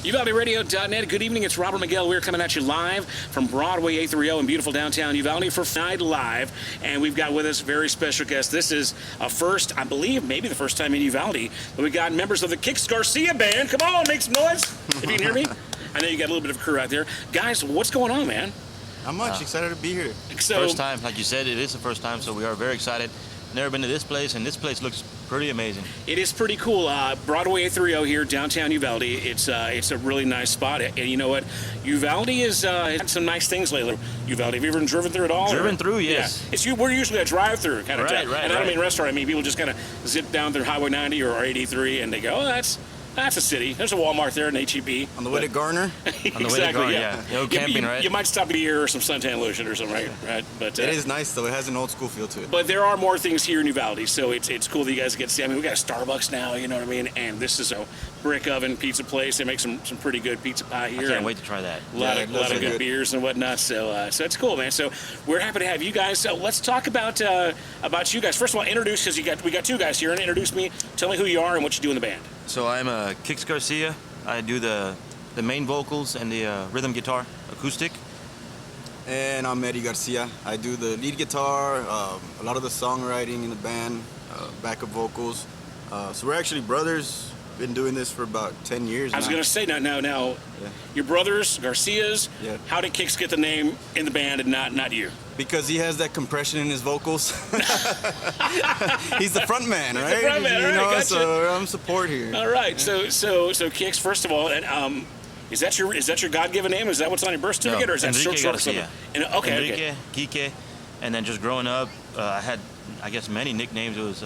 UvaldeRadio.net. Good evening. It's Robert Miguel. We're coming at you live from Broadway 830 in beautiful downtown Uvalde for Night Live. And we've got with us a very special guest. This is a first, I believe, maybe the first time in Uvalde. But we got members of the Kix Garcia Band. Come on, make some noise if you can hear me. I know you got a little bit of a crew out there. Guys, what's going on, man? Not much. Excited to be here. So, first time, like you said, it is the first time, so we are very excited. Never been to this place, and this place looks pretty amazing. It is pretty cool. Broadway 830 here, downtown Uvalde. It's a really nice spot. And you know what? Uvalde has had some nice things lately. Uvalde, have you ever driven through it all? Driven through, yes. Yeah. We're usually a drive-through kind of town. Right. And I don't mean restaurant. I mean people just kind of zip down through Highway 90 or 83 and they go, oh, that's a city. There's a Walmart there, an H-E-B. On the way to Garner? Exactly, On the way to Garner, yeah. Go camping, right? You might stop at here or some suntan lotion or something, right? But it is nice, though. It has an old school feel to it. But there are more things here in Uvalde, so it's cool that you guys get to see. I mean, we got a Starbucks now, you know what I mean? And this is a brick oven pizza place. They make some pretty good pizza pie here. I can't wait to try that. A lot of good beers and whatnot. So it's cool, man. So we're happy to have you guys. So let's talk about you guys. First of all, introduce, because we got two guys here, and introduce me. Tell me who you are and what you do in the band. So I'm Kix Garcia. I do the main vocals and the rhythm guitar, acoustic. And I'm Eddie Garcia. I do the lead guitar, a lot of the songwriting in the band, backup vocals. So we're actually brothers. Been doing this for about 10 years now. I was going to say, now, yeah. Your brothers, Garcias, yeah. How did Kix get the name in the band and not you? Because he has that compression in his vocals. He's the front man, right? The front man, you know, gotcha. So I'm support here. All right, yeah. so Kix, first of all, and is that your God-given name? Is that what's on your birth certificate, or is that Enrique short Garcia. Okay. Kike, and then just growing up, I had, I guess, many nicknames. It was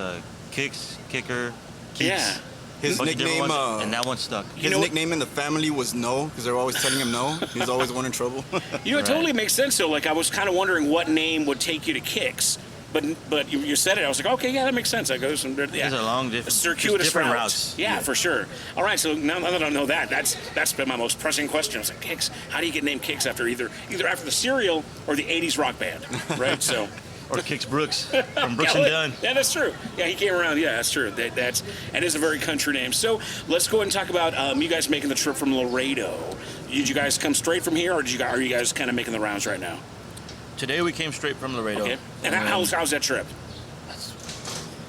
Kix, Kicker, Keeks. Yeah. His nickname, and that one stuck. His nickname in the family was No, because they were always telling him no. He was always one in trouble. You know, it totally makes sense. So, like, I was kind of wondering what name would take you to Kix, but you said it. I was like, okay, yeah, that makes sense. I go some There's a long circuitous different routes. Yeah, for sure. All right, so now that I know that's been my most pressing question. I was like, Kix, how do you get named Kix after either after the cereal or the '80s rock band, right? So. Or Kix Brooks from Brooks and Dunn. Yeah, that's true. Yeah, he came around. Yeah, that's true. That is a very country name. So let's go ahead and talk about you guys making the trip from Laredo. Did you guys come straight from here, or are you guys kind of making the rounds right now? Today we came straight from Laredo. Okay. And how's that trip?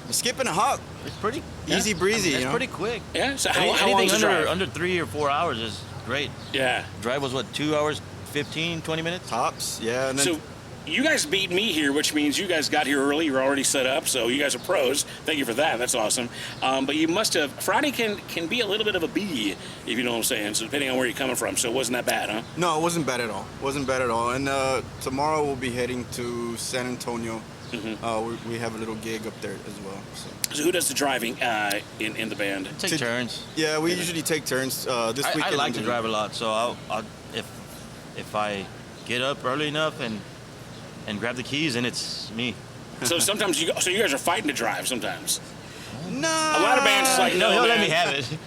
Skipping a hop. It's pretty easy breezy. It's pretty quick. Yeah. So how long anything is the drive? under 3 or 4 hours is great. Yeah. Drive was what, 2 hours, 15, 20 minutes? Tops. Yeah. And then so you guys beat me here, which means you guys got here early. You're already set up, so you guys are pros. Thank you for that. That's awesome. But you must have. Friday can be a little bit of a bee, if you know what I'm saying. So depending on where you're coming from, so it wasn't that bad, huh? No, it wasn't bad at all. Wasn't bad at all. And tomorrow we'll be heading to San Antonio. Mm-hmm. We have a little gig up there as well. So who does the driving in the band? Take turns. Yeah, we usually take turns. This weekend I like to drive a lot, so I'll if I get up early enough and grab the keys, and it's me. So sometimes you guys are fighting to drive sometimes. No. A lot of bands is like, no, he'll man. let me have it.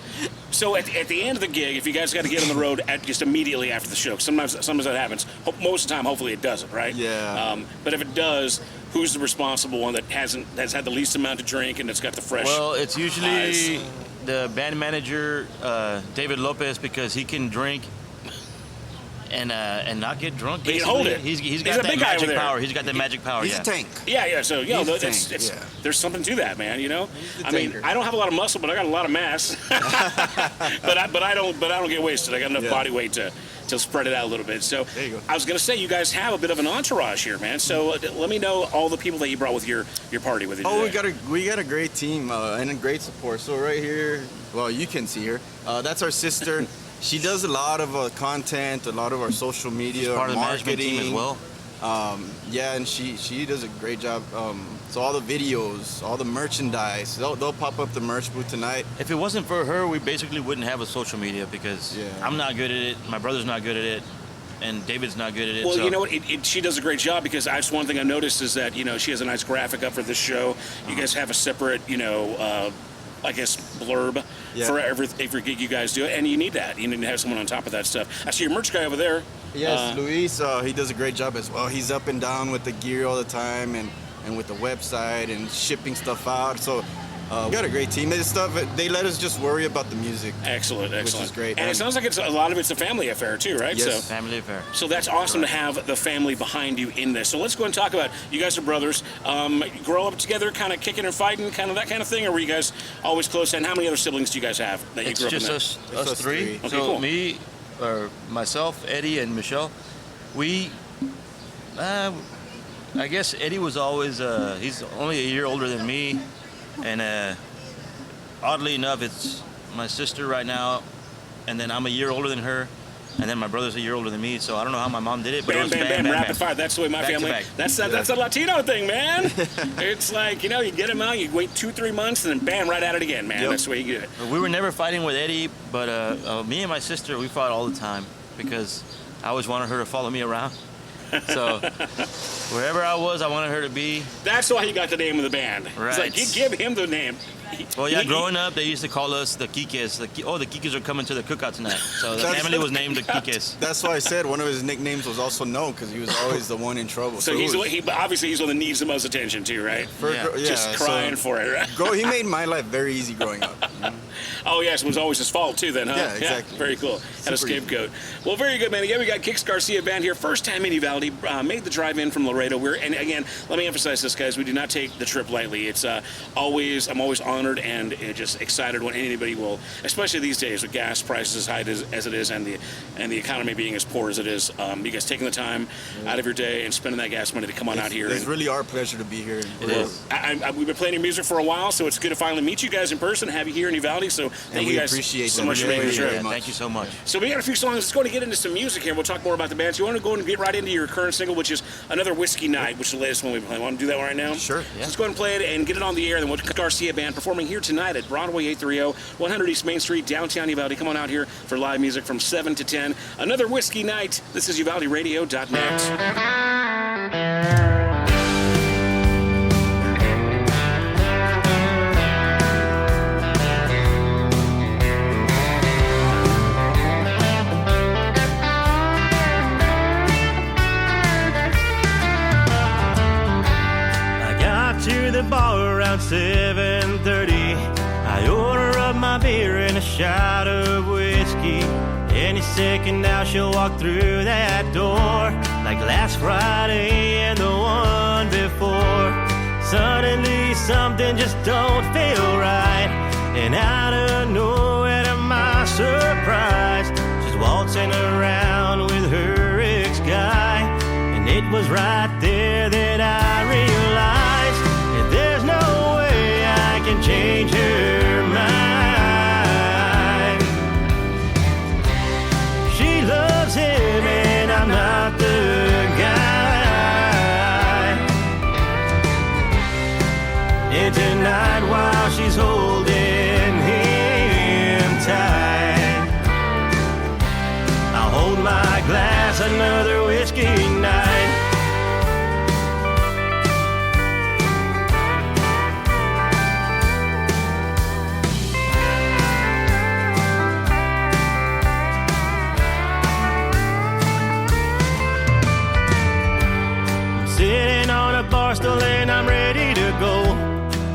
So at the end of the gig, if you guys got to get on the road just immediately after the show, sometimes that happens. Most of the time, hopefully it doesn't, right? Yeah. But if it does, who's the responsible one that has had the least amount to drink and that's got the fresh? Well, it's usually the band manager, David Lopez, because he can drink and not get drunk. He can hold it. He's got that magic power. He's got that magic power. He's a tank. Yeah. So He's there's something to that, man. You know, I mean, tanker. I don't have a lot of muscle, but I got a lot of mass. but I don't get wasted. I got enough body weight to spread it out a little bit. So there you go. I was gonna say you guys have a bit of an entourage here, man. So let me know all the people that you brought with your party with you. Oh, today. we got a great team and a great support. So right here, well, you can see her. That's our sister. She does a lot of content, a lot of our social media, She's part of the marketing management team as well. Yeah, and she does a great job. So all the videos, all the merchandise, they'll pop up the merch booth tonight. If it wasn't for her, we basically wouldn't have a social media because I'm not good at it, my brother's not good at it, and David's not good at it. Well, so. you know what? She does a great job because that's one thing I noticed is that, you know, she has a nice graphic up for this show. You guys have a separate, you know, I guess, blurb for every gig you guys do, and you need that. You need to have someone on top of that stuff. I see your merch guy over there. Yes, Luis, he does a great job as well. He's up and down with the gear all the time and with the website and shipping stuff out. So We got a great team. They let us just worry about the music. Excellent. Which is great. And it sounds like a lot of it's a family affair too, right? Yes. So, Family affair. so that's awesome to have the family behind you in this. So let's go and talk about, you guys are brothers. Grow up together, kind of kicking and fighting, kind of that kind of thing, or were you guys always close? And how many other siblings do you guys have that you It's grew up just in? us three. Okay, So cool. me, or myself, Eddie, and Michelle, we, I guess Eddie was always, he's only a year older than me, and oddly enough, it's my sister right now, and then I'm a year older than her, and then my brother's a year older than me, so I don't know how my mom did it, but it Bam, was bam, bam, rapid fire. That's the way my Back to family. back. That's a Latino thing, man. It's like, you get them out, you wait 2-3 months, and then bam, right at it again, man. Yep. That's the way you do it. We were never fighting with Eddie, but me and my sister, we fought all the time because I always wanted her to follow me around. So wherever I was, I wanted her to be. That's why he got the name of the band. It's Right. like, you give him the name. Well, yeah, He- growing up, they used to call us the Kikis. The Kikis are coming to the cookout tonight. So the That's- family was named the Kikis. That's why I said one of his nicknames was also No, because he was always the one in trouble. So obviously he's the one that needs the most attention too, right? Yeah. Just crying for it, right? He made my life very easy growing up. Oh, yes, it was always his fault, too, then, huh? Yeah, exactly. Very cool. Had a Super easy. scapegoat. Well, very good, man. Again, we got Kix Garcia Band here. First time in Uvalde. Made the drive in from Laredo. And again, let me emphasize this, guys. We do not take the trip lightly. It's I'm always honored and just excited when anybody will, especially these days with gas prices as high as it is and the economy being as poor as it is. You guys taking the time out of your day and spending that gas money to come on out here. It's really our pleasure to be here. It is. We've been playing your music for a while, so it's good to finally meet you guys in person, have you here in Uvalde. So thank you we guys appreciate so that much for making the very, trip. very much. Thank you so much. So we got a few songs. Let's go and get into some music here. We'll talk more about the bands. You want to go and get right into your current single, which is Another Whiskey Night, which is the latest one we play. Want to do that right now? Sure. So let's go ahead and play it and get it on the air. Then we'll Garcia Band performing here tonight at Broadway 830, 100 East Main Street, downtown Uvalde. Come on out here for live music from 7 to 10. Another Whiskey Night. This is UvaldeRadio.net. I got to the bar around 7:30. I order up my beer and a shot of whiskey. Any second now she'll walk through that door, like last Friday and the one before. Suddenly something just don't feel right, and out of nowhere to my surprise, she's waltzing around with her ex-guy. And it was right there that I realized that there's no way I can change her mind. She loves him and I'm not the guy. And tonight while she's holding him tight, I'll hold my glass, another whiskey night. I'm sitting on a bar stool and I'm ready to go.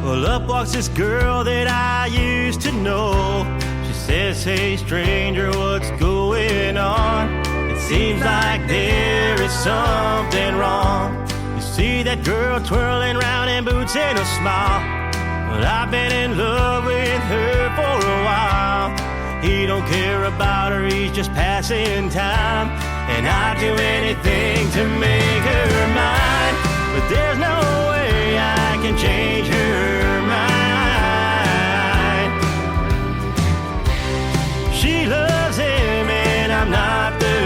Well, up walks this girl that I used to know. She says, "Hey stranger, what's going on? It seems like there is something wrong." You see that girl twirling round in boots and a smile. Well, I've been in love with her for a while. He don't care about her, he's just passing time. And I'd do anything to make her mine. But there's no way I can change her mind. She loves him and I'm not the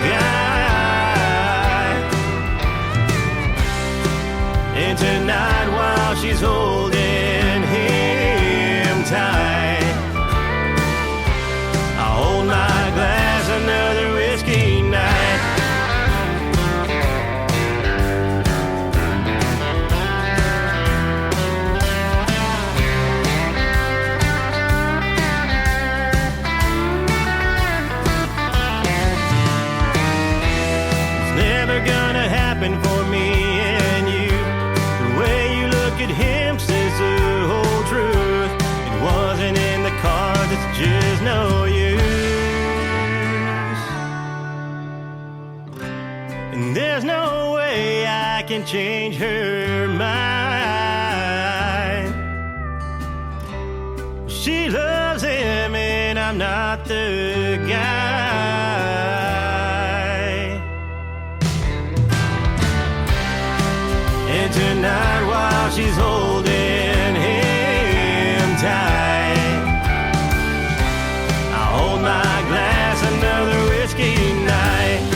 guy. And tonight while she's holding him tight, I'll hold my glass, another whiskey night. and there's no way I can change her mind. She loves him and I'm not the guy. And tonight while she's holding him tight, I hold my glass, another whiskey night.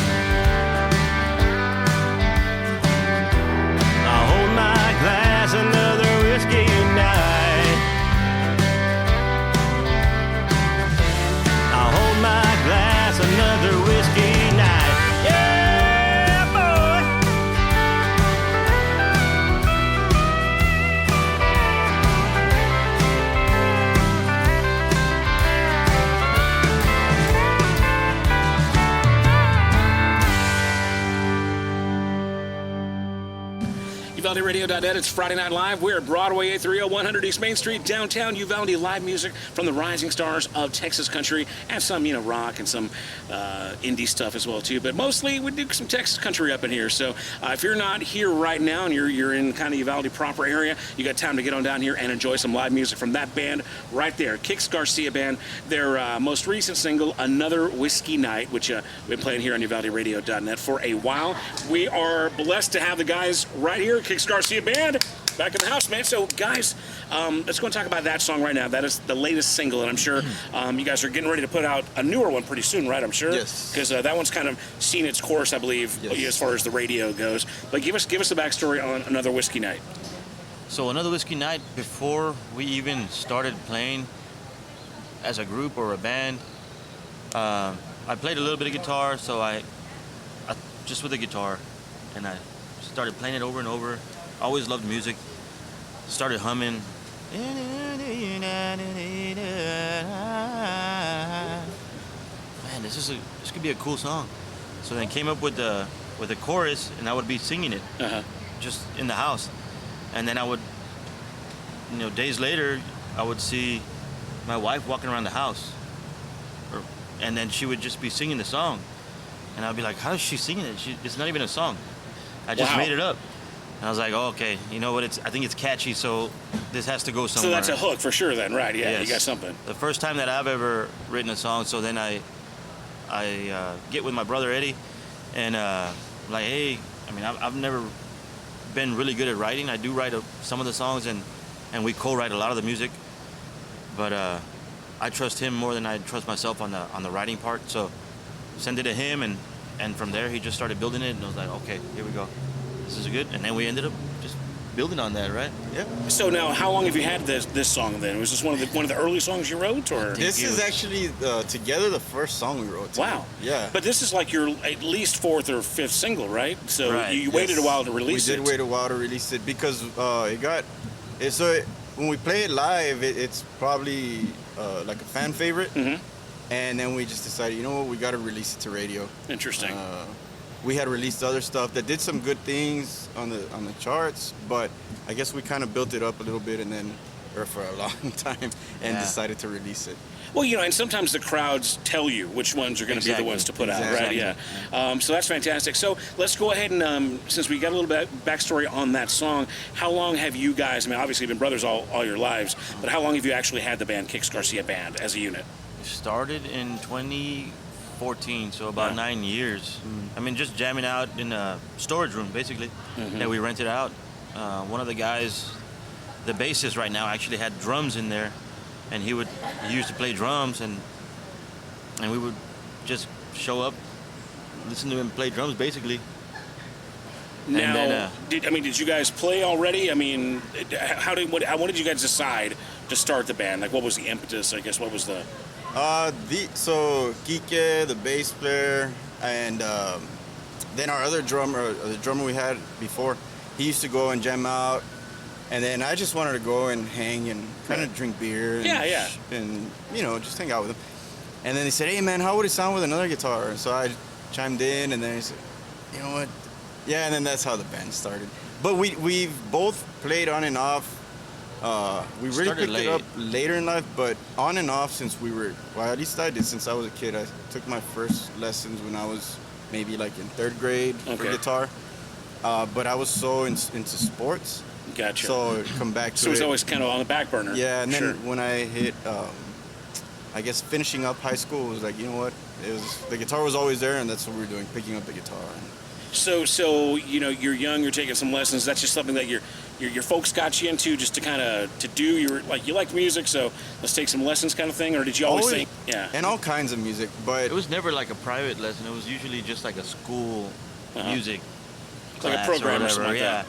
I hold my glass, another whiskey night. I hold my glass, another whiskey night. Yeah, boy. UvaldeRadio.net. It's Friday Night Live. We're at Broadway 830, 100 East Main Street, downtown Uvalde. Live music from the rising stars of Texas country, and some, rock and some indie stuff as well too. But mostly we do some Texas country up in here. So if you're not here right now and you're in kind of Uvalde proper area, you got time to get on down here and enjoy some live music from that band right there, Kix Garcia Band. Their most recent single, Another Whiskey Night, which we've been playing here on UvaldeRadio.net for a while. We are blessed to have the guys right here, Kix Garcia Band, back in the house, man. So, guys, let's go and talk about that song right now. That is the latest single, and I'm sure you guys are getting ready to put out a newer one pretty soon, right? I'm sure. Yes. Because that one's kind of seen its course, I believe, Yes. as far as the radio goes. But give us the backstory on Another Whiskey Night. So Another Whiskey Night, before we even started playing as a group or a band, I played a little bit of guitar, so I just with the guitar, and I started playing it over and over. Always loved music. Started humming. Man, this could be a cool song. So then came up with the chorus, and I would be singing it just in the house. And then I would, days later, I would see my wife walking around the house, and then she would just be singing the song, and I'd be like, "How is she singing it? It's not even a song. I just made it up." And I was like, "Oh, okay, you know what? I think it's catchy, so this has to go somewhere." So that's a hook for sure, then, right? Yeah, Yes. You got something. The first time that I've ever written a song, so then I get with my brother Eddie, and like, hey, I've never been really good at writing. I do write some of the songs, and we co-write a lot of the music, but I trust him more than I trust myself on the writing part. So send it to him, and from there he just started building it, and I was like, okay, here we go. This is good. And then we ended up just building on that, right? Yeah. So now, how long have you had this song then? Was this one of the early songs you wrote, or? This is actually together the first song we wrote. Wow. Yeah. But this is like your at least fourth or fifth single, right? So Right. you waited a while to release it. We did wait a while to release it because when we play it live, it's probably like a fan favorite. Mm-hmm. And then we just decided, we got to release it to radio. Interesting. We had released other stuff that did some good things on the charts, but I guess we kind of built it up a little bit for a long time and decided to release it. Well, and sometimes the crowds tell you which ones are going to be the ones to put out, right? Yeah. So that's fantastic. So let's go ahead and, since we got a little bit backstory on that song, how long have you guys, obviously you've been brothers all your lives, but how long have you actually had the band Kix Garcia Band as a unit? Started in 2014, so about 9 years. Just jamming out in a storage room, basically, that we rented out. One of the guys, the bassist right now, actually had drums in there, and he used to play drums, and we would just show up, listen to him play drums, basically. Now, And then, did you guys play already? What did you guys decide to start the band? Like, what was the impetus? I guess what was the? So Kike, the bass player, and then our other drummer, the drummer we had before, he used to go and jam out, and then I just wanted to go and hang and kind of drink beer. And just hang out with him. And then he said, "Hey man, how would it sound with another guitar?" And so I chimed in, and then he said, "You know what? Yeah." And then that's how the band started. But we've both played on and off. We really Started picked it up later in life, but on and off since at least I did since I was a kid. I took my first lessons when I was maybe like in third grade for Okay. guitar. But I was so into sports. Gotcha. So come back to So it was it. always kind of on the back burner. Yeah, and then Sure. when I hit, I guess finishing up high school, it was like, you know what? The guitar was always there, and that's what we were doing, picking up the guitar. So you're young, you're taking some lessons. That's just something that your folks got you into, just to kind of to do. You liked music, so let's take some lessons, kind of thing. Or did you always think? Yeah. And all kinds of music, but It was never like a private lesson. It was usually just like a school music Like a class program or or something whatever. like Yeah. that.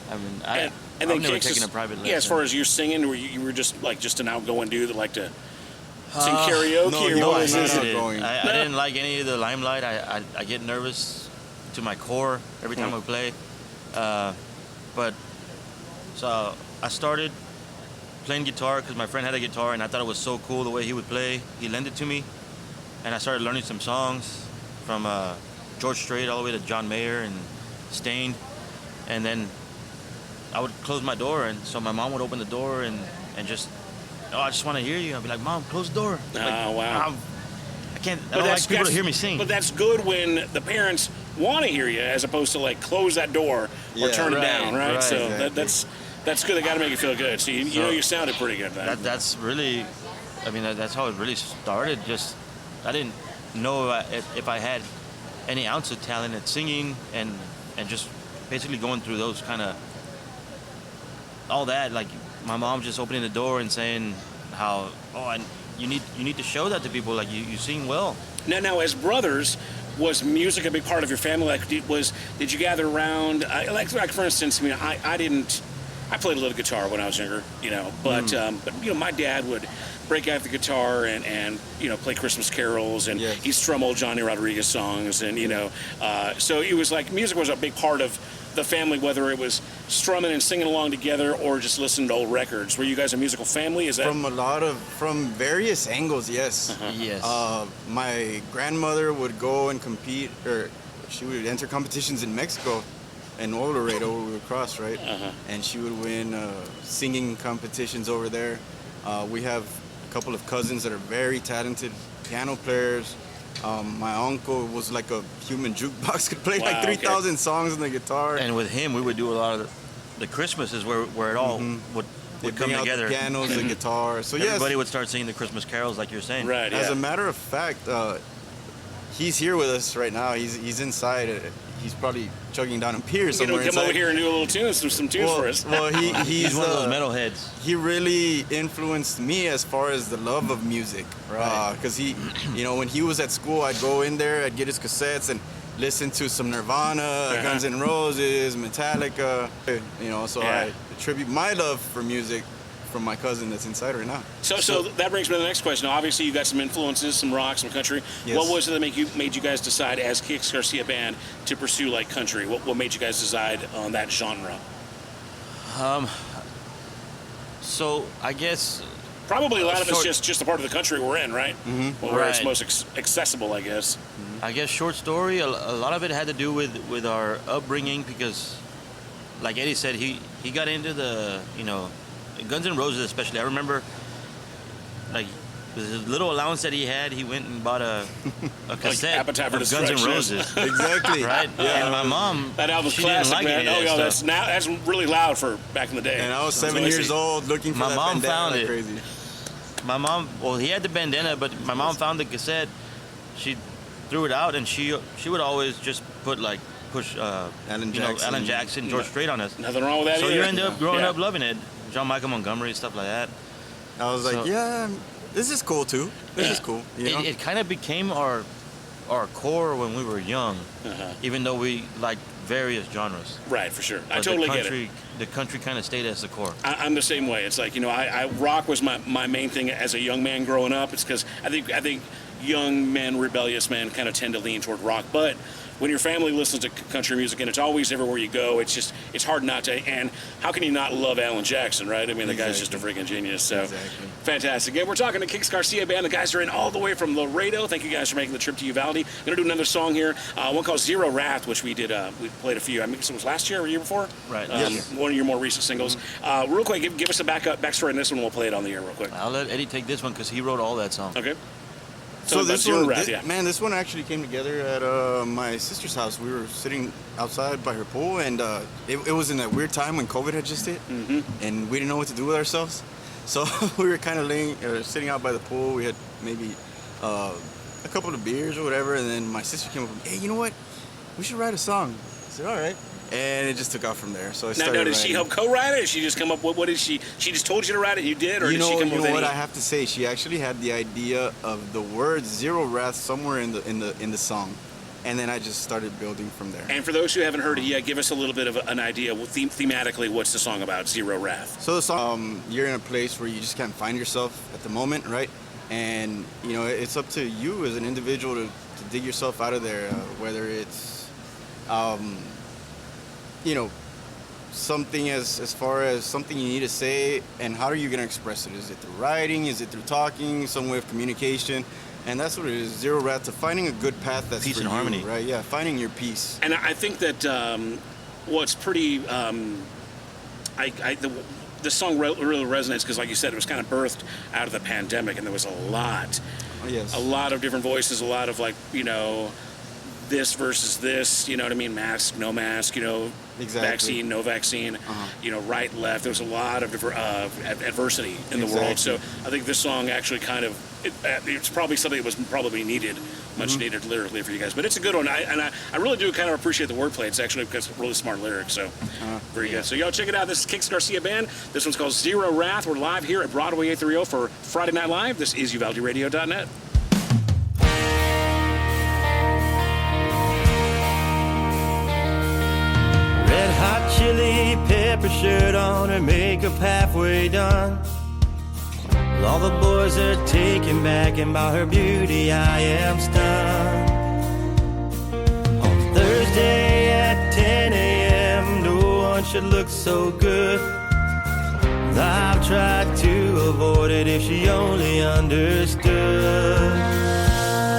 I mean, And I've then never Kix taken is- a private lesson. Yeah, as far as your singing, you were just an outgoing dude that liked to sing Uh, karaoke. no, or you what are was not it? out- outgoing. I didn't like any of the limelight. I get nervous to my core every time I play. But so I started playing guitar because my friend had a guitar and I thought it was so cool the way he would play. He lent it to me, and I started learning some songs from George Strait all the way to John Mayer and Stained. And then I would close my door, and so my mom would open the door and just, oh, I just want to hear you. I'd be like, Mom, close the door. Oh, wow. I can't. I don't like people to hear me sing. But that's good when the parents want to hear you, as opposed to like close that door or Yeah, turn it right, down, right? right. So Exactly. that's good. They got to make you feel good. So you know you sounded pretty good then. That's really, I mean, that's how it really started. Just, I didn't know if I had any ounce of talent at singing, and just basically going through those kind of, all that, like my mom just opening the door and saying how, oh, and you need to show that to people, like you sing well. Now, as brothers, was music a big part of your family? Like, did you gather around? Like for instance, I mean, I played a little guitar when I was younger, but my dad would break out the guitar and play Christmas carols, and Yes. he'd strum old Johnny Rodriguez songs, and so it was like music was a big part of the family, whether it was strumming and singing along together or just listening to old records. Were you guys a musical family? Is that from various angles, yes. Yes. My grandmother would go and compete, or she would enter competitions in Mexico, in Laredo, we would cross, right? And she would win singing competitions over there. We have a couple of cousins that are very talented piano players. My uncle was like a human jukebox, could play Wow, like okay. 3,000 songs on the guitar. And with him, we would do a lot of the Christmases where it all would They come bring out together. the pianos, the guitar. So yes, Everybody would start singing the Christmas carols, like you're saying. right? as Yeah. a matter of fact, he's here with us right now. He's inside. He's probably chugging down a pier somewhere Come inside. over here and do a little tunes, some tunes for us. Well, He's one of those metalheads. He really influenced me as far as the love of music. Right. Because he, when he was at school, I'd go in there, I'd get his cassettes and listen to some Nirvana, Guns N' Roses, Metallica. So Yeah. I attribute my love for music from my cousin that's inside right now. So that brings me to the next question. Obviously, you got some influences, some rock, some country. Yes. What was it that made you guys decide, as Kix Garcia Band, to pursue like country? What made you guys decide on that genre? So I guess Probably a lot of it's Short- just a part of the country we're in, right? Well, where it's Right. most accessible, I guess. short story. A lot of it had to do with our upbringing, because, like Eddie said, he got into the Guns N' Roses especially. I remember, like, with his little allowance that he had, he went and bought a cassette Appetite for of Guns N' Destruction. Roses. Exactly. Right? Yeah. And my mom, That album's she classic, didn't like man. any of Oh, that yeah, stuff. that's really loud for back in the day. And I was So 7 I years see. old looking for My that mom bandana found like it. crazy. My mom, well, he had the bandana, but my mom found the cassette. She threw it out, and she would always just push Alan Jackson. Alan Jackson, George Strait on us. Nothing wrong with that So either. you end up growing Yeah. up loving it. John Michael Montgomery, stuff like that. I was like, So- yeah, this is cool too. This is cool. It kind of became our core when we were young, even though we liked various genres. Right, for sure. I But totally get it. The country kind of stayed as the core. I'm the same way. It's like, rock was my main thing as a young man growing up. It's because I think young men, rebellious men, kind of tend to lean toward rock. But when your family listens to country music, and it's always everywhere you go, it's hard not to. And how can you not love Alan Jackson, right? I mean, the guy's just a freaking genius. So Exactly. fantastic. Again, we're talking to Kix Garcia Band. The guys are in all the way from Laredo. Thank you guys for making the trip to Uvalde. Going to do another song here, one called Zero Wrath, which we did. We played a few. I mean, it was last year or year before. Right. Yes. One of your more recent singles. Real quick, give us a backstory on this one. We'll play it on the air real quick. I'll let Eddie take this one because he wrote all that song. Okay. Tell me about this Zero one, Wrath, yeah. man, this one actually came together at my sister's house. We were sitting outside by her pool, and it was in that weird time when COVID had just hit, and we didn't know what to do with ourselves. So we were kind of sitting out by the pool. We had maybe a couple of beers or whatever, and then my sister came up and, hey, you know what? We should write a song. I said, all right. And it just took off from there. So I started Now, did she writing. help co-write it? Or did she just come up with, what did she just told you to write it, you did? Or You did she know, come you up know with what any? I have to say? She actually had the idea of the word Zero Wrath somewhere in the song, and then I just started building from there. And for those who haven't heard it yet, give us a little bit of an idea, thematically, what's the song about, Zero Wrath? So the song, you're in a place where you just can't find yourself at the moment, right? And you know, it's up to you as an individual to dig yourself out of there, whether it's, you know, something as far as something you need to say, and how are you going to express it? Is it through writing? Is it through talking? Some way of communication? And that's what it is, Zero Wrath, to finding a good path that's Peace for and you, harmony. right? Yeah, finding your peace. And I think that what's pretty, the song really resonates because, like you said, it was kind of birthed out of the pandemic, and there was a lot of different voices, a lot of, like, you know, this versus this, you know what I mean? Mask, no mask, you know, Exactly. vaccine, no vaccine, you know, right, left. There was a lot of different adversity in the world. Exactly. So I think this song actually kind of, it's probably something that was probably needed, much needed lyrically for you guys. But it's a good one. I really do kind of appreciate the wordplay. It's actually because really smart lyrics. So very good. So y'all check it out. This is Kix Garcia Band. This one's called Zero Wrath. We're live here at Broadway 830 for Friday Night Live. This is UvaldeRadio.net. Red hot chili pepper shirt on, her makeup halfway done. All the boys are taken back, and by her beauty I am stunned. On Thursday at 10 a.m., no one should look so good. I've tried to avoid it if she only understood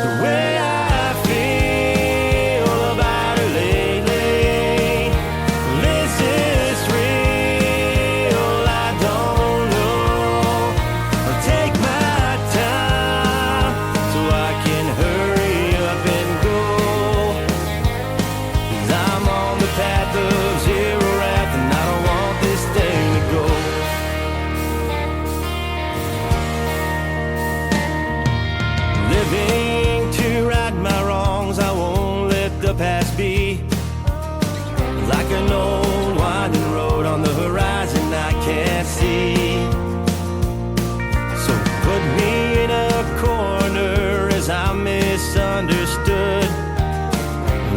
the way I feel about her lately. Is this real? I don't know. I'll take my time so I can hurry up and go. 'Cause I'm on the path of zero wrath, and I don't want this thing to go. Living to right my wrongs, I won't let the past be. Like an old winding road on the horizon I can't see. So put me in a corner as I'm misunderstood.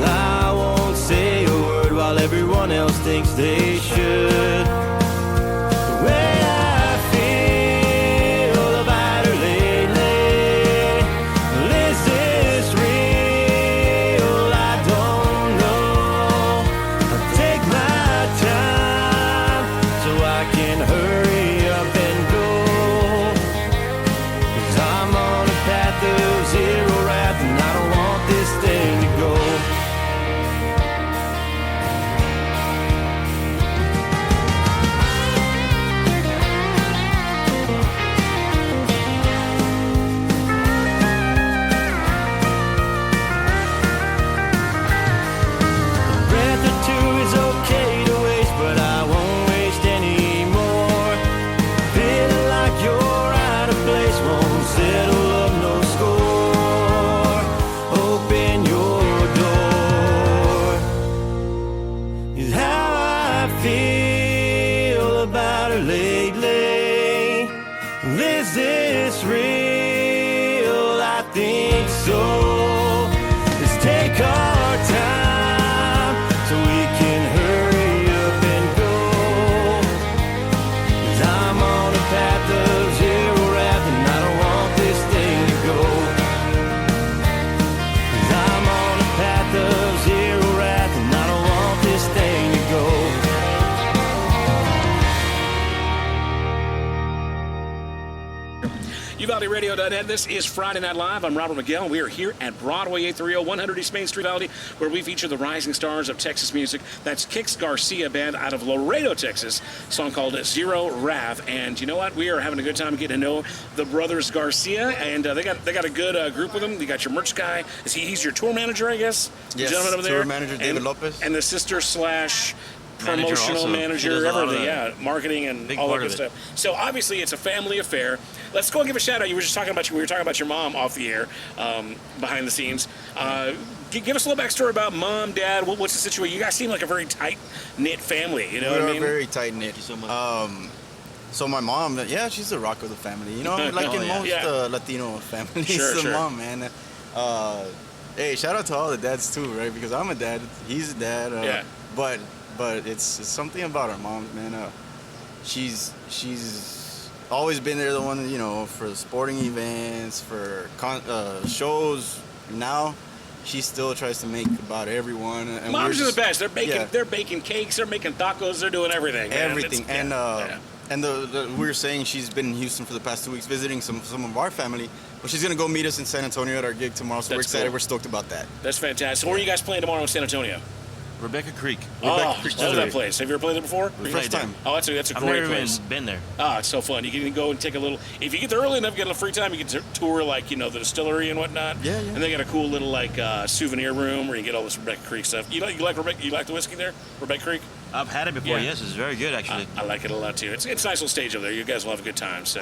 I won't say a word while everyone else thinks they should. The way I feel about her lately. Is this real? I don't know. I'll take my time so I can hurry up and go. 'Cause I'm on a path of zero wrath, and I don't want this thing to go. UvaldeRadio.net. This is Friday Night Live. I'm Robert Miguel. We are here at Broadway 830, 100 East Main Street, Uvalde, where we feature the rising stars of Texas music. That's Kix Garcia Band out of Laredo, Texas. A song called Zero Wrath. And you know what? We are having a good time getting to know the brothers Garcia, and they got a good group with them. You got your merch guy. He's your tour manager, I guess? Yes, the gentleman over there. tour manager David Lopez. And the sister slash promotional also. manager, He does a lot of everything, that. yeah, marketing and Big all that part good of stuff. So obviously it's a family affair. Let's go and give a shout out. We were talking about your mom off the air, behind the scenes. Give us a little backstory about mom, dad. What's the situation? You guys seem like a very tight knit family. You know what I mean? We're very tight knit. Thank you so much. So my mom, yeah, she's the rock of the family. You know, like in most Yeah. Latino families, Sure, the sure. mom, man. Hey, shout out to all the dads too, right? Because I'm a dad, he's a dad. Yeah. But it's something about our moms, man. She's always been there, the one, you know, for sporting events, for shows. Now she still tries to make about everyone. And Moms we're are the just- best. They're baking. yeah. They're baking cakes. They're making tacos. They're doing everything. Man. Everything. It's- And yeah. and we were saying she's been in Houston for the past 2 weeks visiting some of our family, but she's gonna go meet us in San Antonio at our gig tomorrow. So we're That's excited. cool. We're stoked about that. That's fantastic. Where are you guys playing tomorrow in San Antonio? Rebecca Creek. Oh, Creek love that Distillery. place. Have you ever played there before? We First played there. time. Oh, that's a I've great never place. even been there. Ah, it's so fun. You can go and take a little. If you get there early enough, get a little free time. You can tour like the distillery and whatnot. Yeah, yeah. And they got a cool little like souvenir room where you get all this Rebecca Creek stuff. You like the whiskey there, Rebecca Creek? I've had it before. Yeah. Yes, it's very good actually. I like it a lot too. It's a nice little stage over there. You guys will have a good time. So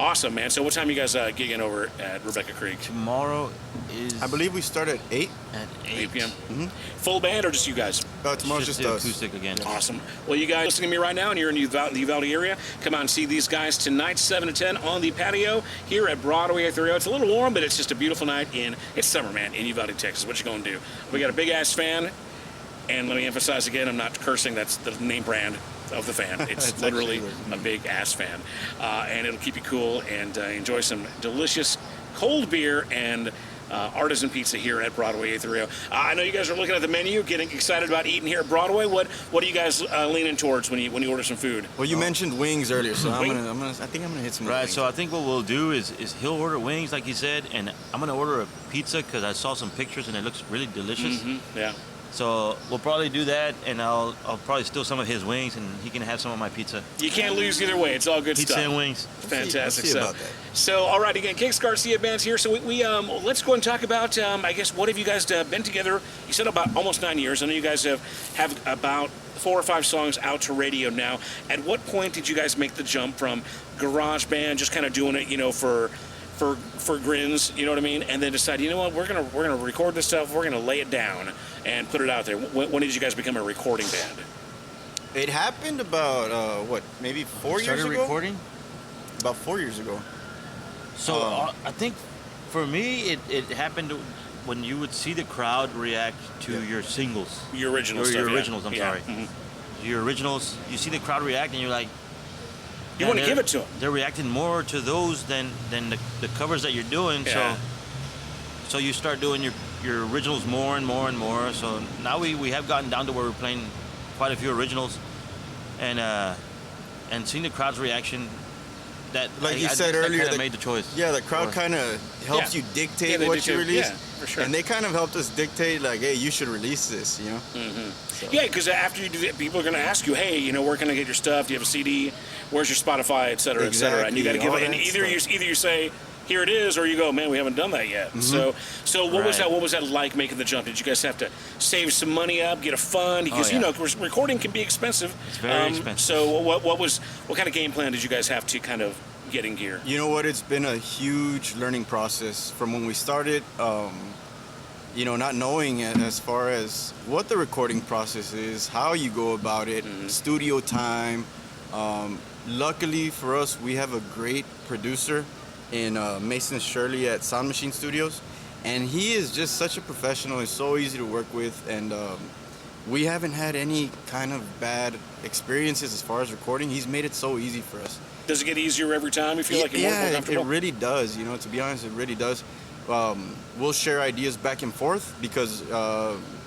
Awesome, man. So what time you guys gigging over at Rebecca Creek? Tomorrow is I believe we start at 8. at 8 p.m. Mm-hmm. Full band or just you guys? Tomorrow's just the us. acoustic again. Awesome. Well, you guys listening to me right now and you're in the Uvalde area, come out and see these guys tonight, 7 to 10 on the patio here at Broadway 830. It's a little warm, but it's just a beautiful night it's summer, man, in Uvalde, Texas. What you going to do? We got a big-ass fan, and let me emphasize again, I'm not cursing. That's the name brand of the fan. It's It's literally actually a big-ass fan. And it'll keep you cool and enjoy some delicious cold beer and artisan pizza here at Broadway 830. I know you guys are looking at the menu, getting excited about eating here at Broadway. What are you guys leaning towards when you order some food? Well, you mentioned wings earlier, so Wing? I think I'm gonna hit some Right, wings. so I think what we'll do is he'll order wings like he said, and I'm gonna order a pizza because I saw some pictures and it looks really delicious. Yeah. So we'll probably do that, and I'll probably steal some of his wings, and he can have some of my pizza. You can't lose either way. It's all good Pizza stuff. and wings. Fantastic Let's see stuff. about that. So, all right, again, Kix Garcia Band's here. So we let's go and talk about, I guess, what have you guys been together? You said about almost 9 years. I know you guys have about 4 or 5 songs out to radio now. At what point did you guys make the jump from garage band, just kind of doing it, for grins, you know what I mean? And then decide, you know what, we're gonna record this stuff, we're gonna lay it down and put it out there. When did you guys become a recording band? It happened about maybe 4 years Started ago. recording. About 4 years ago. So I think for me it happened when you would see the crowd react to your singles. Your original Or stuff. your yeah. originals, I'm Yeah. sorry. Mhm. Your originals, you see the crowd react, and you're like, You "Man, want to they're- give it to them. They're reacting more to those than the covers that you're doing. Yeah. So you start doing your originals more and more and more. So now we have gotten down to where we're playing quite a few originals, and seeing the crowd's reaction. That Like you I said that earlier, kinda the- made the choice. Yeah, the crowd Or- kind of helps Yeah. you dictate Yeah, they what dictate- you release. yeah, for sure. And they kind of helped us dictate, like, hey, you should release this, you know? Yeah, because after you do that, people are going to ask you, hey, where can I get your stuff? Do you have a CD? Where's your Spotify, et cetera, et cetera? And you got to Exactly, give it. all And that either you say, here it is, or you go, man, we haven't done that yet. So what was Right. that? What was that like making the jump? Did you guys have to save some money up, get a fund? Because yeah. recording can be expensive. It's very expensive. So what kind of game plan did you guys have to kind of get in gear? You know what? It's been a huge learning process from when we started. Not knowing as far as what the recording process is, how you go about it, studio time. Luckily for us, we have a great producer in Mason Shirley at Sound Machine Studios, and he is just such a professional. He's so easy to work with, and we haven't had any kind of bad experiences as far as recording. He's made it so easy for us. Does it get easier every time? You feel like you're more it comfortable? really does. To be honest, it really does. We'll share ideas back and forth because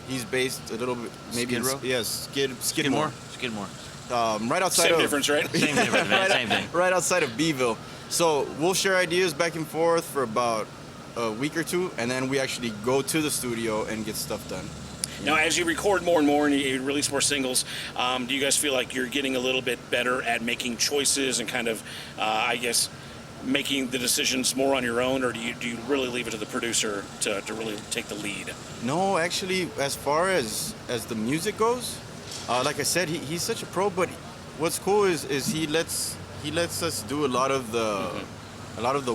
he's based a little bit maybe Skid Row? Skidmore. Skidmore. Right outside Same of difference, right? Same difference, man. Same thing. right outside of Beeville. So we'll share ideas back and forth for about a week or two, and then we actually go to the studio and get stuff done. Now, as you record more and more and you release more singles, do you guys feel like you're getting a little bit better at making choices and kind of, I guess, making the decisions more on your own, or do you really leave it to the producer to really take the lead? No, actually, as far as the music goes, like I said, he's such a pro. But what's cool is he lets us do a lot of the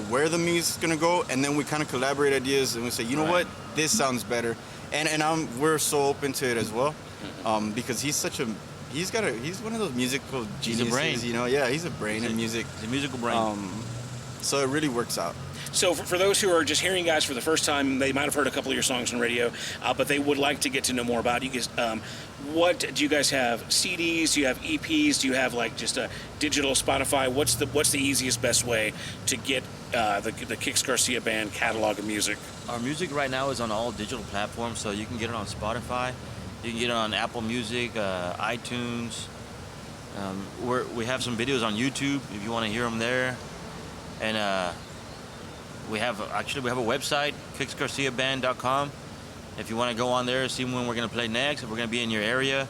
where the music's gonna go, and then we kind of collaborate ideas and we say, you know what, this sounds better, and we're so open to it as well, because he's one of those musical geniuses. He's a brain. You know, yeah, he's a brain in music. He's a musical brain. So it really works out. So for those who are just hearing you guys for the first time, they might have heard a couple of your songs on radio, but they would like to get to know more about you guys. What do you guys have? CDs? Do you have EPs? Do you have like just a digital Spotify? What's the easiest, best way to get the Kix Garcia Band catalog of music? Our music right now is on all digital platforms, so you can get it on Spotify, you can get it on Apple Music, iTunes. We have some videos on YouTube if you want to hear them there, and we have a website, KixGarciaBand.com. If you want to go on there, see when we're going to play next, if we're going to be in your area.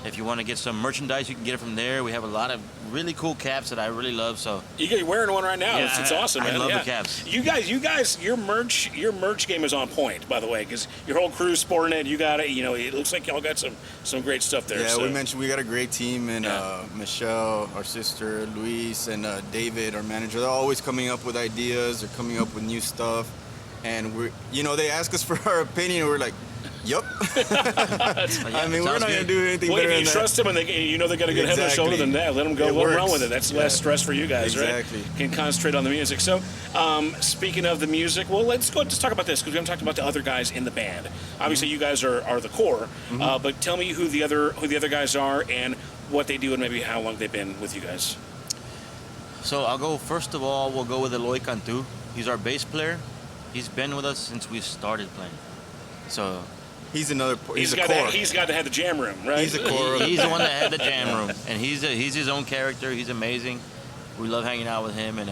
If you want to get some merchandise, you can get it from there. We have a lot of really cool caps that I really love. So you're wearing one right now. Yeah, it's awesome, man. I love the caps. You guys, your merch game is on point, by the way, because your whole crew's sporting it. You got it. You know, it looks like y'all got some great stuff there. Yeah, so. we mentioned we got a great team, and Michelle, our sister, Luis, and David, our manager. They're always coming up with ideas. They're coming up with new stuff, and they ask us for our opinion, and we're like, yup. I mean, we're not going to do anything better than that. If you trust them and they got a good head on their shoulder, then let them go. Let them run with it. That's less stress for you guys, exactly. Right? Can concentrate on the music. So, speaking of the music, well, let's talk about this, because we haven't talked about the other guys in the band. Obviously, you guys are the core, but tell me who the other guys are and what they do and maybe how long they've been with you guys. So I'll go, first of all, we'll go with Eloy Cantu. He's our bass player. He's been with us since we started playing. So he's a core. He's got to have the jam room, right? He's a core. He's the one that had the jam room, and he's his own character. He's amazing. We love hanging out with him, and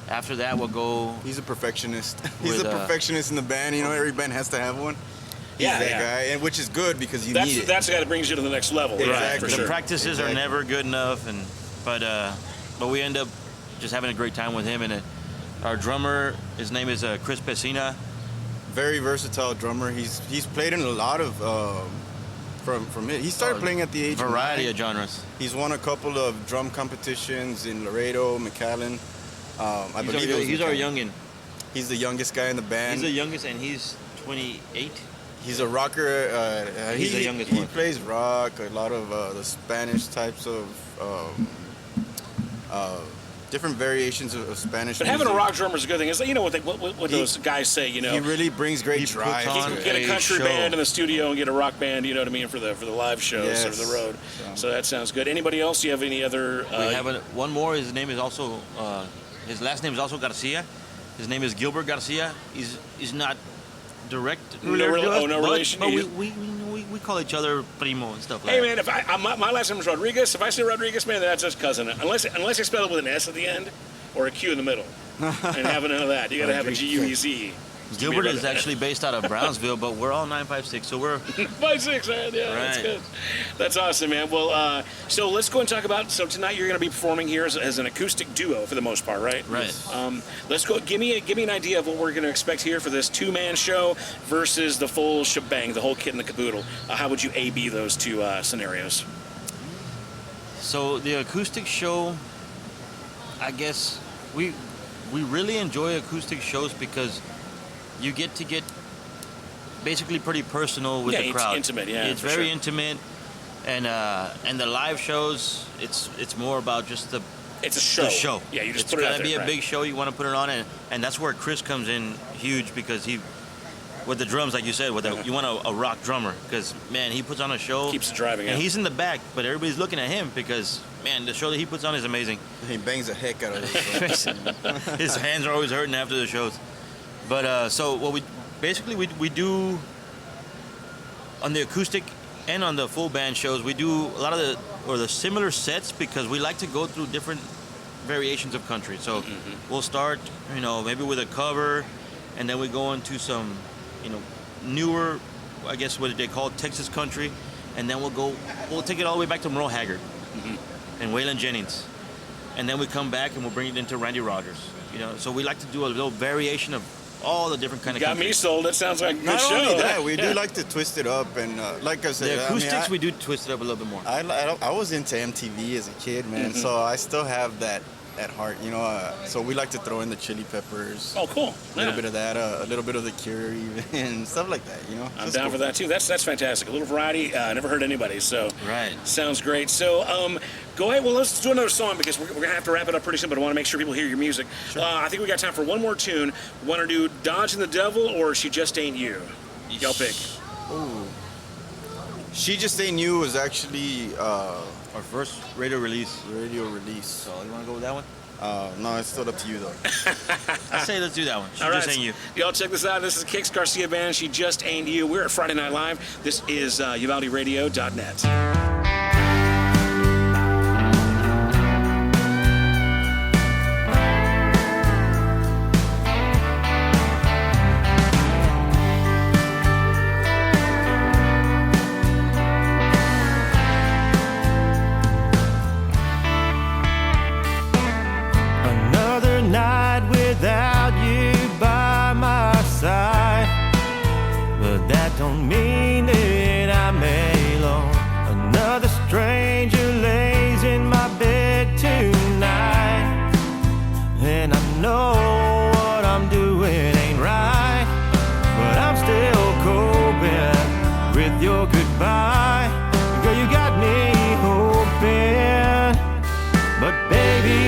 after that we'll go. He's a perfectionist. He's a perfectionist in the band. You know, every band has to have one. He's that guy, and which is good because you need it. That's the guy that brings you to the next level. Exactly. Right, the practices are never good enough, but we end up just having a great time with him. And our drummer, his name is Chris Pesina. Very versatile drummer. He's played in a lot of from it. He started playing at the age variety of 9. of genres. He's won a couple of drum competitions in Laredo, McAllen. I believe he's our youngin. He's the youngest guy in the band. He's the youngest, and he's 28. He's a rocker. He's the youngest one. He plays rock, a lot of the Spanish types of different variations of Spanish But music. having a rock drummer is a good thing. It's, you know what those guys say, you know. He really brings great drive. puts on to it. Get a country show. band in the studio and get a rock band, you know what I mean, for the live shows or the road. So that sounds good. Anybody else? Do you have any other? We have one more. His name is also his last name is also Garcia. His name is Gilbert Garcia. He's not direct. No relation. But we call each other primo and stuff like Hey that. man, if my last name is Rodriguez, if I say Rodriguez, man, that's just cousin. Unless I spell it with an S at the end or a Q in the middle, and have none of that. You got to have a GUEZ. Gilbert is actually based out of Brownsville, but we're all 956, so we're 5'6", man. Yeah, that's Right. good. That's awesome, man. Well, so let's go and talk about. So tonight you're going to be performing here as an acoustic duo for the most part, right? Right. Let's go. Give me an idea of what we're going to expect here for this two-man show versus the full shebang, the whole kit and the caboodle. How would you A/B those two scenarios? So the acoustic show, I guess we really enjoy acoustic shows because you get to get basically pretty personal with the crowd. It's intimate, yeah. It's very intimate, and the live shows, it's more about just the It's a show. the show. Yeah, you just it's put it out gotta there. be a big show. You want to put it on, and that's where Chris comes in huge because with the drums, like you said, you want a rock drummer because man, he puts on a show. Keeps it driving. And Yeah. he's in the back, but everybody's looking at him because man, the show that he puts on is amazing. He bangs the heck out of it. His hands are always hurting after the shows. But so what we do on the acoustic and on the full band shows, we do a lot of the similar sets because we like to go through different variations of country. So we'll start, maybe with a cover, and then we go into some, newer, I guess what they call Texas country, and then we'll take it all the way back to Merle Haggard and Waylon Jennings, and then we come back and we'll bring it into Randy Rogers. So we like to do a little variation of all the different kind of Got country. me sold. It sounds like a good Not show. only that, we do like to twist it up, and like I said, The acoustics, I we do twist it up a little bit more. I was into MTV as a kid, man, so I still have that at heart, so we like to throw in the chili peppers. Oh, cool. A little bit of that, a little bit of the Cure, even, and stuff like that, I'm It's down cool. for that too. That's fantastic. A little variety. I never heard anybody, so Right. sounds great. So go ahead. Well, let's do another song because we're gonna have to wrap it up pretty soon. But I want to make sure people hear your music. Sure. I think we got time for one more tune. Want to do "Dodging the Devil" or "She Just Ain't You"? Y'all pick. Ooh. She Just Ain't You was actually Our first radio release. radio release. So you want to go with that one? No, it's still up to you, though. I say let's do that one. She All just right, ain't you. Y'all check this out. This is Kix Garcia Band. She Just Ain't You. We're at Friday Night Live. This is UvaldeRadio.net. Another night without you by my side, but that don't mean that I'm alone. Another stranger lays in my bed tonight, and I know what I'm doing ain't right, but I'm still coping with your goodbye. Girl, you got me hoping, but baby,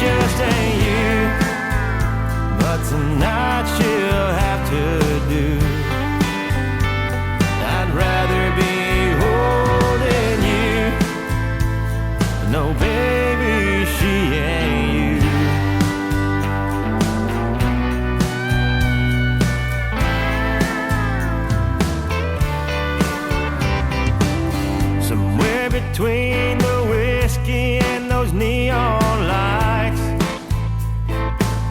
just ain't you, but tonight she'll have to do. I'd rather be holding you. No, baby, she ain't you. Somewhere between the whiskey and those neon lights,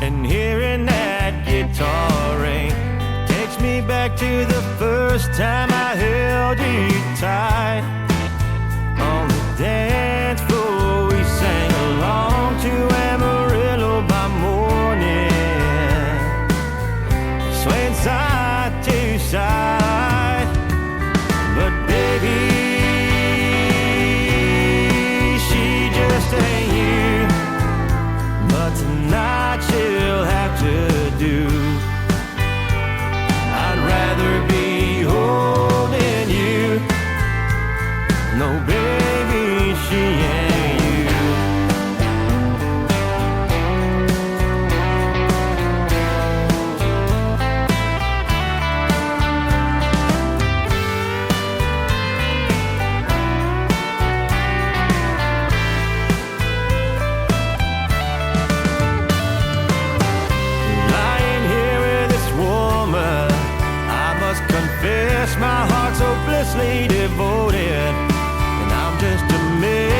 and hearing that guitar ring takes me back to the first time I held you tight. On the dance floor we sang along to Amarillo by morning, swaying side to side. But baby, she just ain't you, but tonight she'll have to do. I'd rather be holding you. No, baby, she ain't you. Lying here with this woman, I must confess my heart's hopelessly devoted, and I'm just a mess.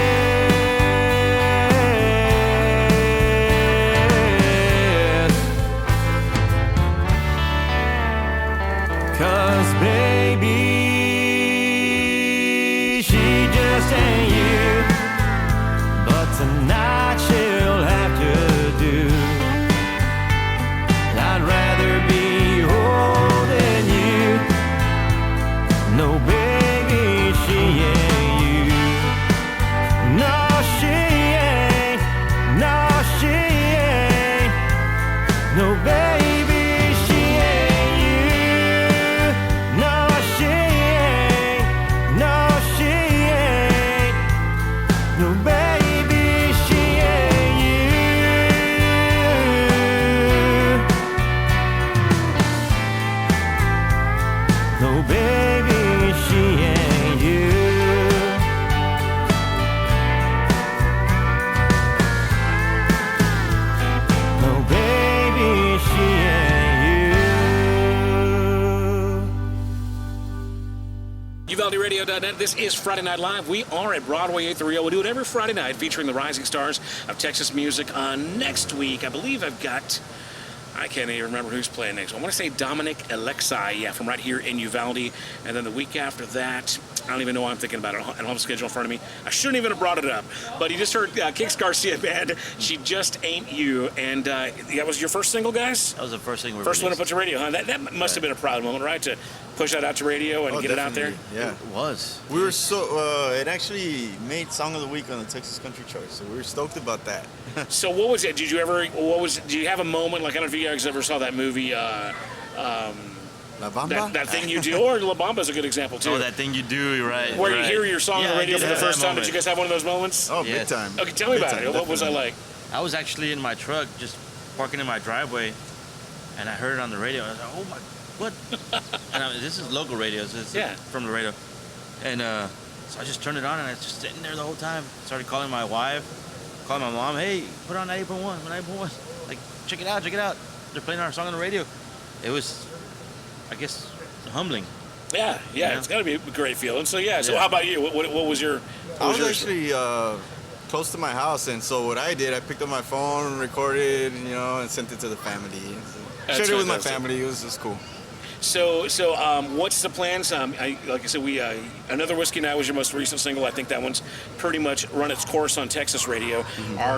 'Cause baby, she just ain't you, but tonight she'll have to do. I'd rather be holding you. No, baby, she ain't you. No, she ain't. No, she ain't. No, baby, she ain't you. No, she ain't. No, she ain't. UvaldeRadio.net. This is Friday Night Live. We are at Broadway 830. We do it every Friday night featuring the rising stars of Texas music. Next week, I believe I've got... I can't even remember who's playing next. I want to say Dominic Alexei, from right here in Uvalde. And then the week after that, I don't even know why I'm thinking about it. I don't have a schedule in front of me. I shouldn't even have brought it up. But you just heard Kix Garcia Band, She Just Ain't You. And that was your first single, guys? That was the first thing we First one to released. put to radio, huh? That must have been a proud moment, right? To push that out to radio and get it out there? Definitely, Yeah. It was. We were so, it actually made Song of the Week on the Texas Country Chart, so we were stoked about that. So what was it? Did you have a moment, like, I don't know if you guys ever saw that movie, La Bamba? that Thing You Do, or La Bamba's a good example, too. Oh, that thing you do, right. Where right. you hear your song on Yeah, the I radio did for the have that first time. Did moment. you guys have one of those moments? Oh, Yes. big time. Okay, tell me Big about time, it. What was I definitely. like? I was actually in my truck, just parking in my driveway, and I heard it on the radio. I was like, oh my, what? And this is local radio, so it's Yeah. from Laredo. And so I just turned it on, and I was just sitting there the whole time. Started calling my wife, calling my mom, hey, put on 98.1, 98.1. Like, check it out, check it out. They're playing our song on the radio. It was, I guess, humbling. Yeah, Yeah. it's got to be a great feeling. So, so Yeah. how about you? What was your... I was actually close to my house, and so what I did, I picked up my phone, recorded, and sent it to the family. That's Shared it with my fantastic. family. It was just cool. So, what's the plans? Like I said, Another Whiskey Night was your most recent single. I think that one's pretty much run its course on Texas radio.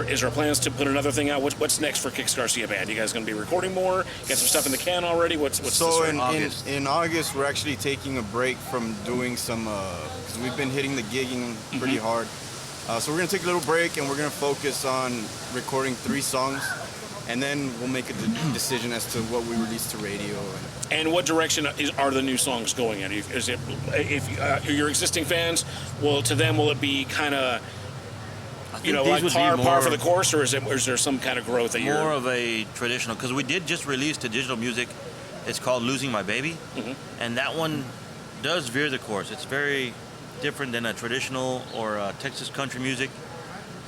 Is there plans to put another thing out? What's next for Kix Garcia Band? You guys going to be recording more? Got some stuff in the can already? What's So the in August. August, we're actually taking a break from doing some, because we've been hitting the gigging pretty hard. So we're going to take a little break, and we're going to focus on recording 3 songs. And then we'll make a decision as to what we release to radio. And what direction are the new songs going in? Is it your existing fans? Will it be kind of like par for the course, or is there some kind of growth that More of a traditional, because we did just release to digital music. It's called Losing My Baby. And that one does veer the course. It's very different than a traditional or a Texas country music.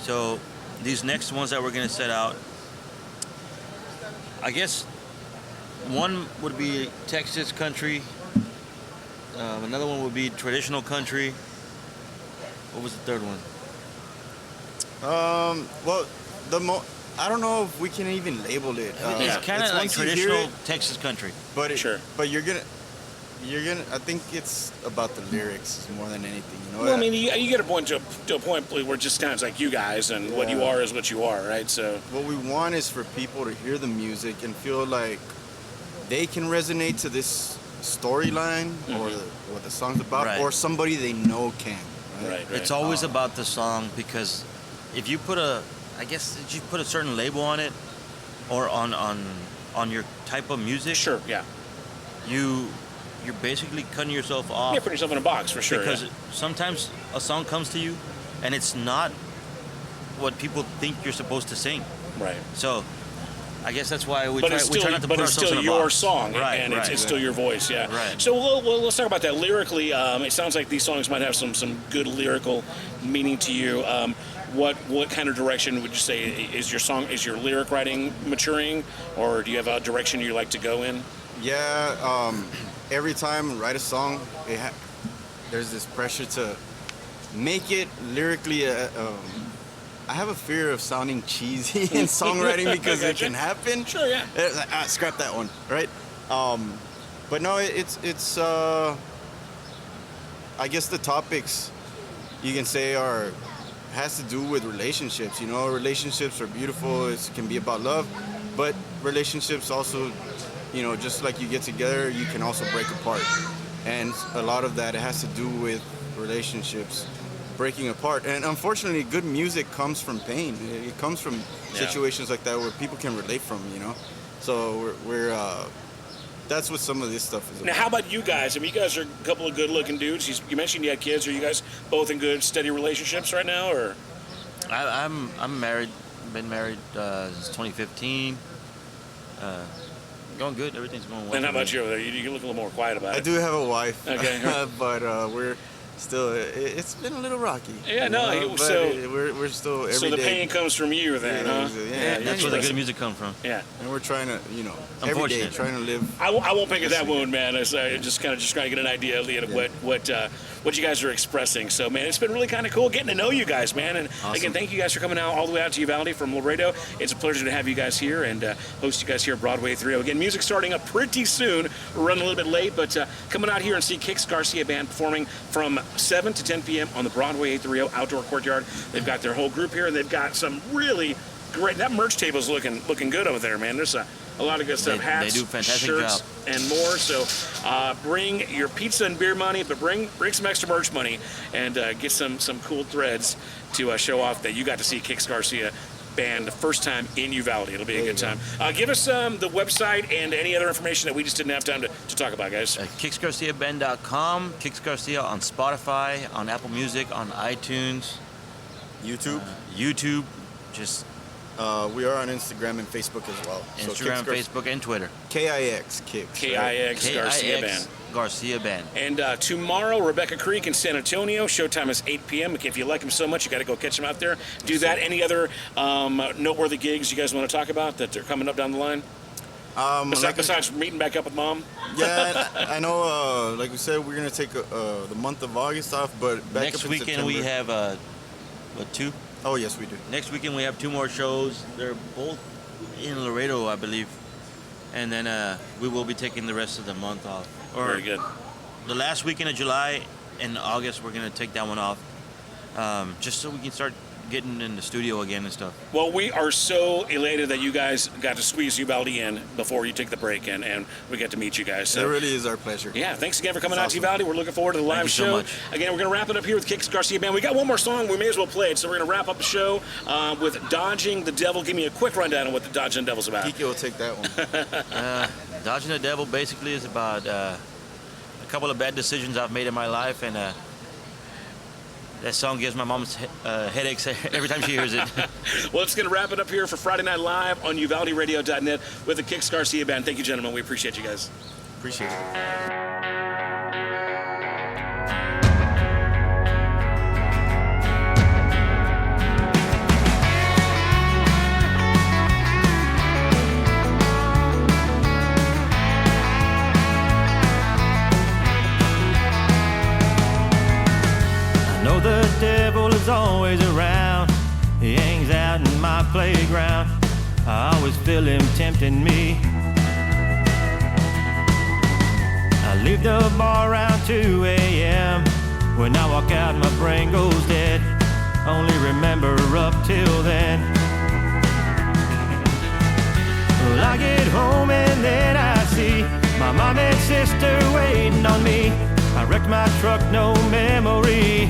So these next ones that we're going to set out, I guess one would be Texas country. Another one would be traditional country. What was the third one? Well, I don't know if we can even label it. It's kind of like once you hear traditional it, Texas country. but Sure. But you're gonna. I think it's about the lyrics more than anything. Well, I mean, you get a point to a point where it just sounds like you guys, and what you are is what you are, right? So What we want is for people to hear the music and feel like they can resonate to this storyline or what the song's about, Right. or somebody they know can. right. It's always about the song, because if you put a certain label on it, or on your type of music, Sure, yeah. you're basically cutting yourself off. Yeah, put yourself in a box for sure. Because yeah. sometimes a song comes to you and it's not what people think you're supposed to sing. Right. So I guess that's why we But try not to put it's ourselves still in a your box. song, Right, and right. it's still your voice, yeah. Right. So let's talk about that lyrically. It sounds like these songs might have some good lyrical meaning to you. What kind of direction would you say is your lyric writing maturing, or do you have a direction you like to go in? Yeah. Every time I write a song, there's this pressure to make it lyrically. I have a fear of sounding cheesy in songwriting because it can happen. Sure, yeah. Scrap that one, right? But no, it's. I guess the topics you can say has to do with relationships. Relationships are beautiful. It can be about love, but relationships also, just like you get together, you can also break apart. And a lot of that has to do with relationships breaking apart. And unfortunately, good music comes from pain. It comes from situations like that where people can relate from, So we're that's what some of this stuff is about. Now, how about you guys? I mean, you guys are a couple of good-looking dudes. You mentioned you had kids. Are you guys both in good, steady relationships right now, or? I'm married. Been married since 2015. Going good. Everything's going well. And how for me. about you over there? You look a little more quiet about I it. do have a wife, Okay. but we're still, it's been a little rocky. Yeah, no, but so- we're still every day. So the pain comes from you then, huh? Yeah, That's where the good music comes from. Yeah. and we're trying to, every day Unfortunate. trying to live. I won't pick at that wound, man. It's just trying to get an idea of what you guys are expressing. So, man, it's been really kind of cool getting to know you guys, man. And again, thank you guys for coming out all the way out to Uvalde from Laredo. It's a pleasure to have you guys here and host you guys here at Broadway 30. Again, music starting up pretty soon. We're running a little bit late, but coming out here and see Kix Garcia Band performing from 7 to 10 p.m. on the Broadway 830 outdoor courtyard. They've got their whole group here, and they've got some really great. That merch table's looking good over there, man. There's a lot of good stuff. They Hats, do a fantastic shirts, job. and more. So bring your pizza and beer money, but bring some extra merch money and get some cool threads to show off that you got to see Kix Garcia Band the first time in Uvalde. It'll be a good time. Give us the website and any other information that we just didn't have time to talk about, guys. KixGarciaBand.com, Kix Garcia on Spotify, on Apple Music, on iTunes, YouTube, just We are on Instagram and Facebook as well. So Instagram, Kix Facebook, and Twitter. KIX Kix. KIX Garcia Band. Garcia Band. And tomorrow, Rebecca Creek in San Antonio. Showtime is 8 p.m. If you like them so much, you got to go catch them out there. Do that. Any other noteworthy gigs you guys want to talk about that are coming up down the line? Besides meeting back up with Mom? Yeah, I know, like we said, we're going to take the month of August off, but back Next up in weekend we September. have, two? Oh, yes, we do. Next weekend we have 2 more shows. They're both in Laredo, I believe. And then we will be taking the rest of the month off. Or Very good. The last weekend of July and August, we're going to take that one off. Just so we can start getting in the studio again and stuff. Well, we are so elated that you guys got to squeeze Uvalde in before you take the break, and we get to meet you guys. So, It really is our pleasure. yeah, thanks again for coming It's out to awesome. Uvalde. We're looking forward to the live you so show. much. Again, we're going to wrap it up here with Kix Garcia Band. We got one more song. We may as well play it. So we're going to wrap up the show with Dodging the Devil. Give me a quick rundown on what the Dodging the Devil's about. Kiki will take that one. Dodging the Devil basically is about a couple of bad decisions I've made in my life, and that song gives my mom headaches every time she hears it. Well, it's going to wrap it up here for Friday Night Live on UvaldeRadio.net with the Kix Garcia Band. Thank you, gentlemen. We appreciate you guys. Appreciate it. I know the devil is always around. He hangs out in my playground. I always feel him tempting me. I leave the bar around 2 a.m. When I walk out, my brain goes dead. Only remember up till then. Well, I get home and then I see my mom and sister waiting on me. I wrecked my truck, no memory.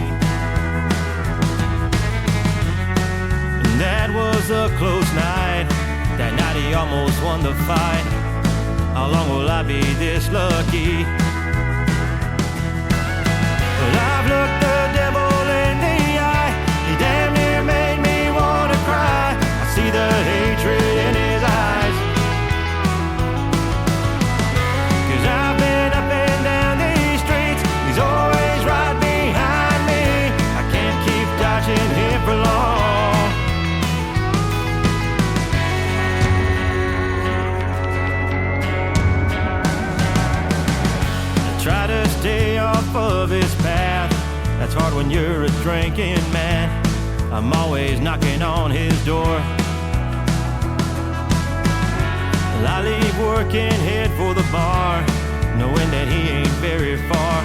And that was a close night. That night he almost won the fight. How long will I be this lucky? Well, I've looked the devil in the eye. He damn near made me wanna cry. I see the hatred in his eyes. 'Cause I've been up and down these streets. He's always right behind me. I can't keep dodging him for long. Try to stay off of his path. That's hard when you're a drinking man. I'm always knocking on his door. Well, I leave work and head for the bar, knowing that he ain't very far.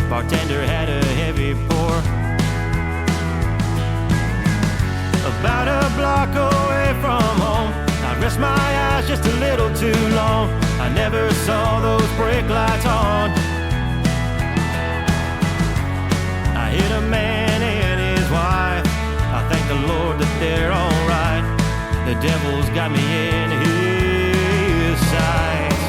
Bartender had a heavy pour. About a block away from home, I rest my eyes just a little too long. I never saw those brake lights on. I hit a man and his wife. I thank the Lord that they're alright. The devil's got me in his sights.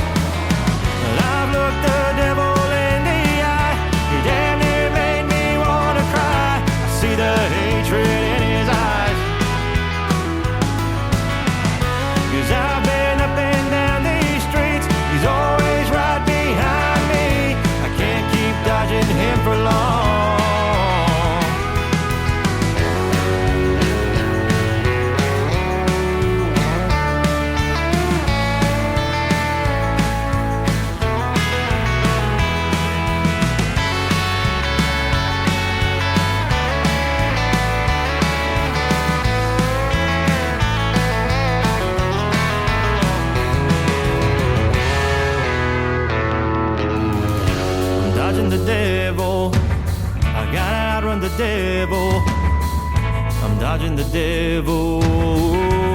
Well, I've looked the devil in the eye. He damn near made me wanna cry. I see the hatred in his eyes. 'Cause I've been up and down these streets. He's always right behind me. I can't keep dodging him for long. devil. I gotta outrun the devil. I'm dodging the devil.